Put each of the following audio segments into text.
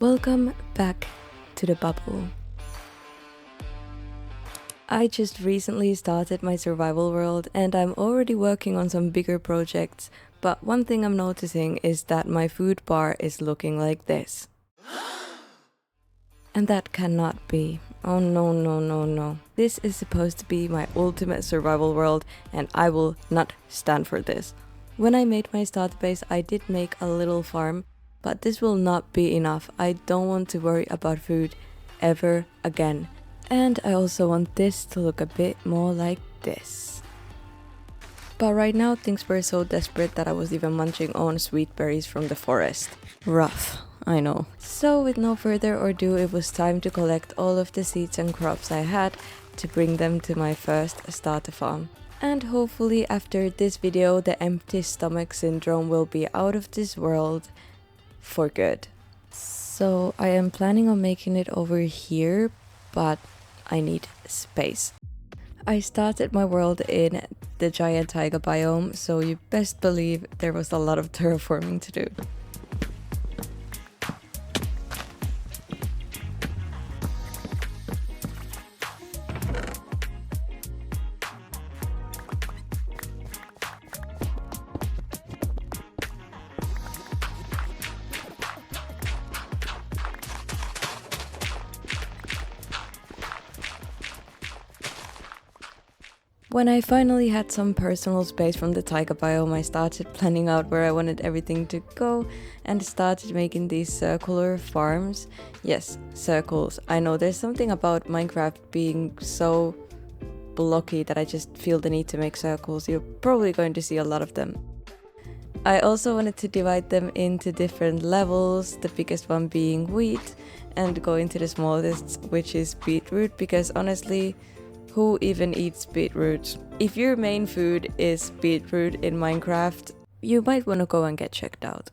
Welcome back to the bubble. I just recently started my survival world and I'm already working on some bigger projects, but one thing I'm noticing is that my food bar is looking like this. And that cannot be. Oh no. This is supposed to be my ultimate survival world and I will not stand for this. When I made my starter base, I did make a little farm, but this will not be enough. I don't want to worry about food ever again. And I also want this to look a bit more like this. But right now things were so desperate that I was even munching on sweet berries from the forest. Rough, I know. So with no further ado, it was time to collect all of the seeds and crops I had to bring them to my first starter farm. And hopefully after this video the empty stomach syndrome will be out of this world for good. So I am planning on making it over here, but I need space. I started my world in the giant taiga biome, so you best believe there was a lot of terraforming to do. When I finally had some personal space from the taiga biome, I started planning out where I wanted everything to go and started making these circular farms. Yes, circles. I know there's something about Minecraft being so blocky that I just feel the need to make circles. You're probably going to see a lot of them. I also wanted to divide them into different levels, the biggest one being wheat, and go into the smallest, which is beetroot, because honestly, who even eats beetroot? If your main food is beetroot in Minecraft, you might want to go and get checked out.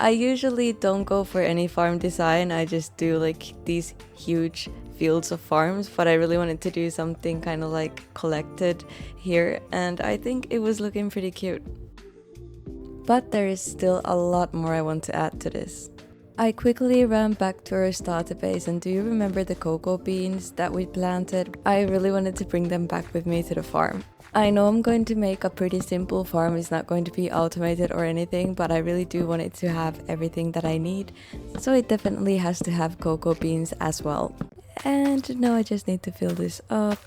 I usually don't go for any farm design, I just do like these huge fields of farms, but I really wanted to do something kind of like collected here, and I think it was looking pretty cute. But there is still a lot more I want to add to this. I quickly ran back to our starter base, and do you remember the cocoa beans that we planted? I really wanted to bring them back with me to the farm. I know I'm going to make a pretty simple farm, it's not going to be automated or anything, but I really do want it to have everything that I need, so it definitely has to have cocoa beans as well. And now I just need to fill this up.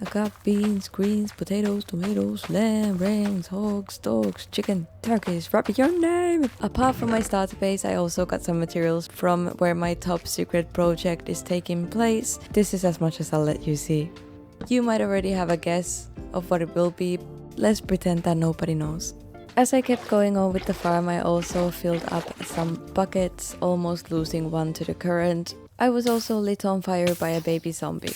I got beans, greens, potatoes, tomatoes, lamb, rams, hogs, dogs, chicken, turkeys, wrap your name! Apart from my starter base, I also got some materials from where my top secret project is taking place. This is as much as I'll let you see. You might already have a guess of what it will be. Let's pretend that nobody knows. As I kept going on with the farm, I also filled up some buckets, almost losing one to the current. I was also lit on fire by a baby zombie.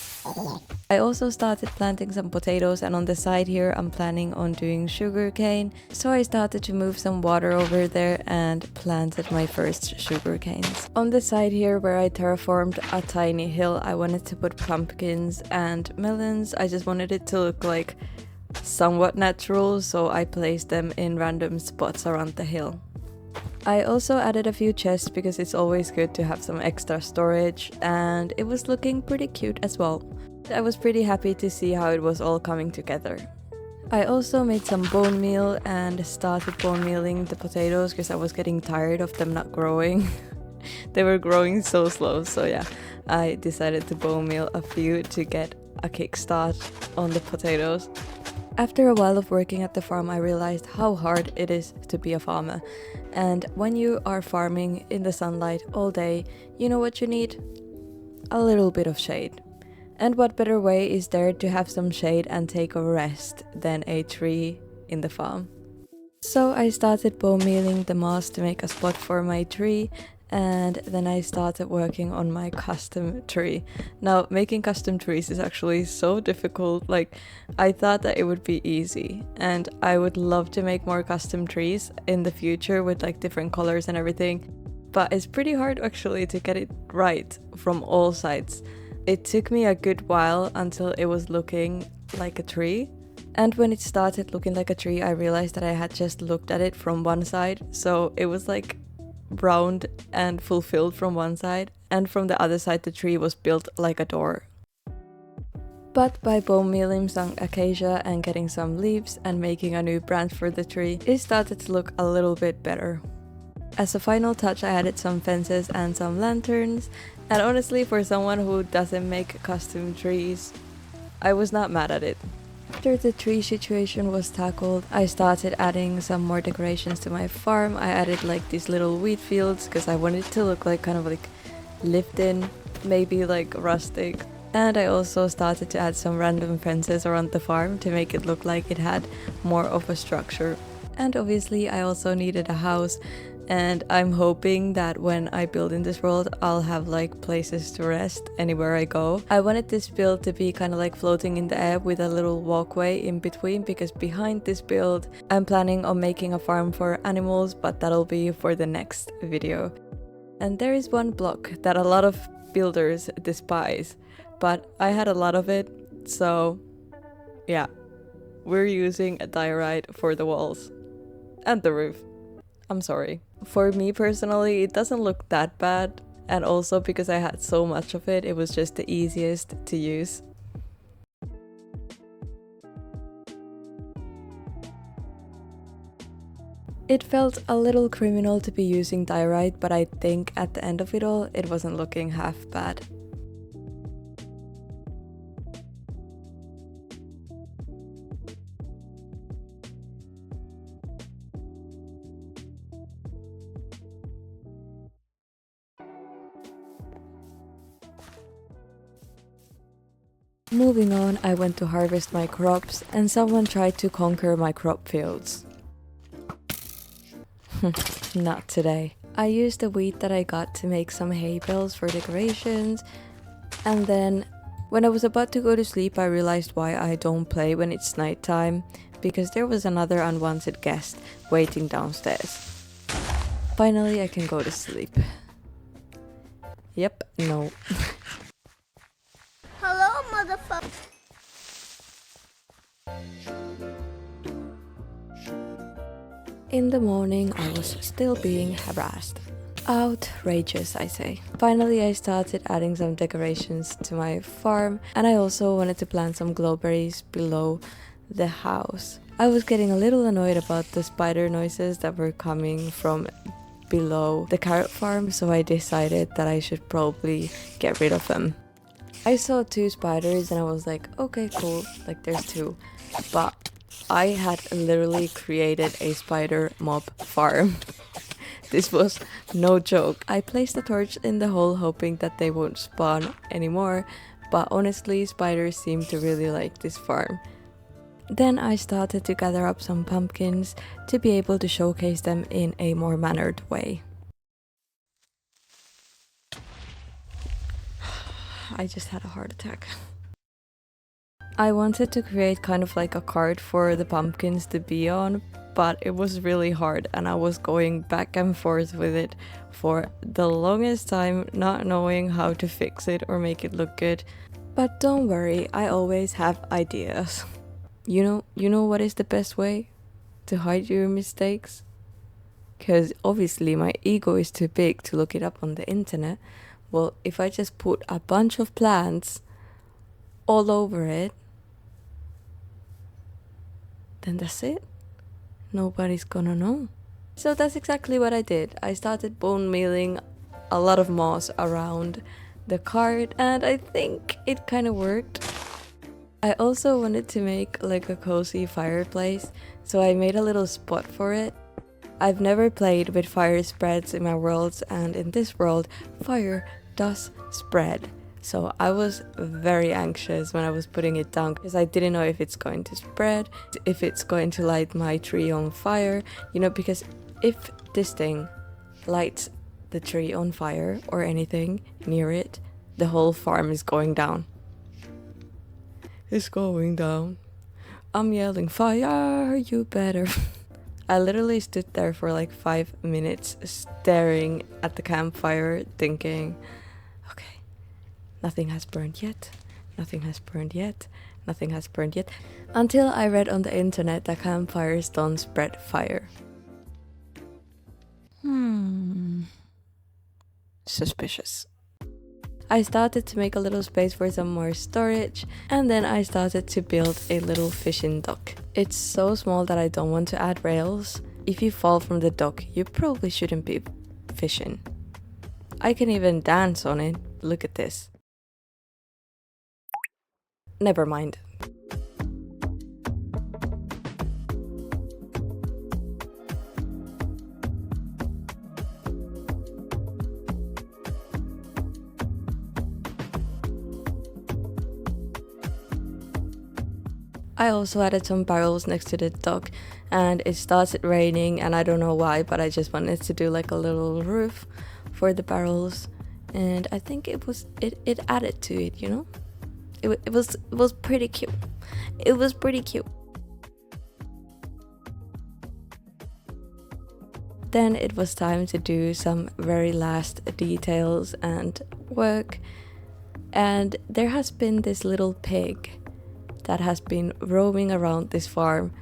I also started planting some potatoes, and on the side here I'm planning on doing sugarcane, so I started to move some water over there and planted my first sugarcanes. On the side here where I terraformed a tiny hill, I wanted to put pumpkins and melons. I just wanted it to look like somewhat natural, so I placed them in random spots around the hill. I also added a few chests because it's always good to have some extra storage, and it was looking pretty cute as well. I was pretty happy to see how it was all coming together. I also made some bone meal and started bone mealing the potatoes because I was getting tired of them not growing. They were growing so slow, so yeah, I decided to bone meal a few to get a kickstart on the potatoes. After a while of working at the farm, I realized how hard it is to be a farmer. And when you are farming in the sunlight all day, you know what you need? A little bit of shade. And what better way is there to have some shade and take a rest than a tree in the farm? So I started bone mealing the moss to make a spot for my tree, and then I started working on my custom tree. Now, making custom trees is actually so difficult. Like, I thought that it would be easy, and I would love to make more custom trees in the future with like different colors and everything, but it's pretty hard actually to get it right from all sides. It took me a good while until it was looking like a tree. And when it started looking like a tree, I realized that I had just looked at it from one side, so it was like round and fulfilled from one side, and from the other side the tree was built like a door. But by bone mealing some acacia and getting some leaves and making a new branch for the tree, it started to look a little bit better. As a final touch, I added some fences and some lanterns, and honestly, for someone who doesn't make custom trees, I was not mad at it. After the tree situation was tackled, I started adding some more decorations to my farm. I added like these little wheat fields because I wanted it to look like kind of like lived in, maybe like rustic. And I also started to add some random fences around the farm to make it look like it had more of a structure. And obviously I also needed a house, and I'm hoping that when I build in this world I'll have like places to rest anywhere I go. I wanted this build to be kind of like floating in the air with a little walkway in between, because behind this build I'm planning on making a farm for animals, but that'll be for the next video. And there is one block that a lot of builders despise, but I had a lot of it, so yeah, we're using a diorite for the walls and the roof. I'm sorry. For me personally, it doesn't look that bad, and also because I had so much of it, it was just the easiest to use. It felt a little criminal to be using diorite, but I think at the end of it all, it wasn't looking half bad. Moving on, I went to harvest my crops, and someone tried to conquer my crop fields. Not today. I used the wheat that I got to make some hay bales for decorations, and then when I was about to go to sleep I realized why I don't play when it's nighttime, because there was another unwanted guest waiting downstairs. Finally I can go to sleep. Yep, no. Hello, motherfucker. In the morning, I was still being harassed. Outrageous, I say. Finally, I started adding some decorations to my farm, and I also wanted to plant some glowberries below the house. I was getting a little annoyed about the spider noises that were coming from below the carrot farm, so I decided that I should probably get rid of them. I saw 2 spiders and I was like, okay, cool, like there's 2. But I had literally created a spider mob farm. This was no joke. I placed a torch in the hole hoping that they won't spawn anymore, but honestly, spiders seem to really like this farm. Then I started to gather up some pumpkins to be able to showcase them in a more mannered way. I just had a heart attack. I wanted to create kind of like a card for the pumpkins to be on, but it was really hard and I was going back and forth with it for the longest time, not knowing how to fix it or make it look good. But don't worry, I always have ideas. You know what is the best way to hide your mistakes? Because obviously my ego is too big to look it up on the internet. Well, if I just put a bunch of plants all over it, then that's it. Nobody's gonna know. So that's exactly what I did. I started bone mealing a lot of moss around the card, and I think it kind of worked. I also wanted to make like a cozy fireplace, so I made a little spot for it. I've never played with fire spreads in my worlds, and in this world, fire does spread. So I was very anxious when I was putting it down because I didn't know if it's going to spread, if it's going to light my tree on fire, because if this thing lights the tree on fire or anything near it, the whole farm is going down. It's going down. I'm yelling, fire, you better. I literally stood there for like 5 minutes staring at the campfire thinking, okay, nothing has burned yet, nothing has burned yet, nothing has burned yet, until I read on the internet that campfires don't spread fire. suspicious. I started to make a little space for some more storage, and then I started to build a little fishing dock. It's so small that I don't want to add rails. If you fall from the dock, you probably shouldn't be fishing. I can even dance on it. Look at this. Never mind. I also added some barrels next to the dock, and it started raining, and I don't know why, but I just wanted to do like a little roof for the barrels, and I think it added to it, you know? It was pretty cute. It was pretty cute. Then it was time to do some very last details and work, and there has been this little pig that has been roaming around this farm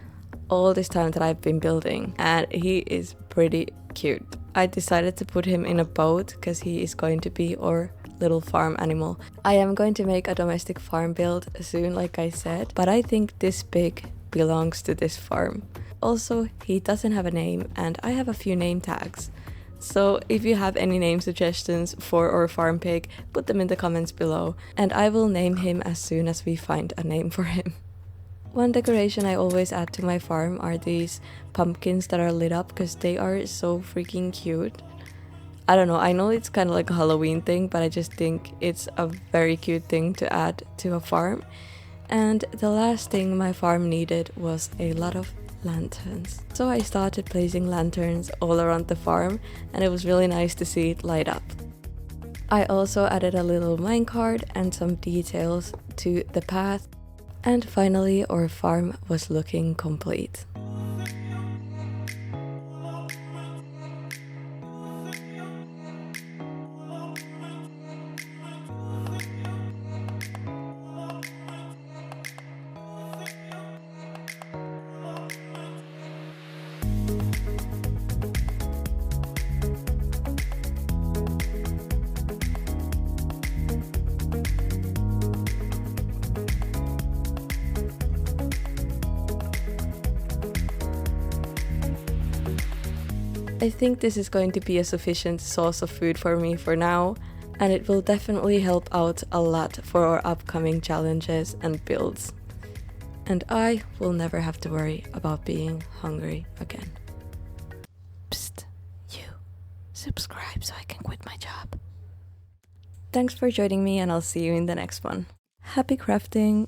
all this time that I've been building, and he is pretty cute. I decided to put him in a boat because he is going to be our little farm animal. I am going to make a domestic farm build soon, like I said, but I think this pig belongs to this farm. Also, he doesn't have a name, and I have a few name tags. So if you have any name suggestions for our farm pig, put them in the comments below, and I will name him as soon as we find a name for him. One decoration I always add to my farm are these pumpkins that are lit up because they are so freaking cute. I don't know, I know it's kind of like a Halloween thing, but I just think it's a very cute thing to add to a farm. And the last thing my farm needed was a lot of lanterns. So I started placing lanterns all around the farm, and it was really nice to see it light up. I also added a little minecart and some details to the path, and finally our farm was looking complete. I think this is going to be a sufficient source of food for me for now, and it will definitely help out a lot for our upcoming challenges and builds. And I will never have to worry about being hungry again. Psst, you. Subscribe so I can quit my job. Thanks for joining me, and I'll see you in the next one. Happy crafting!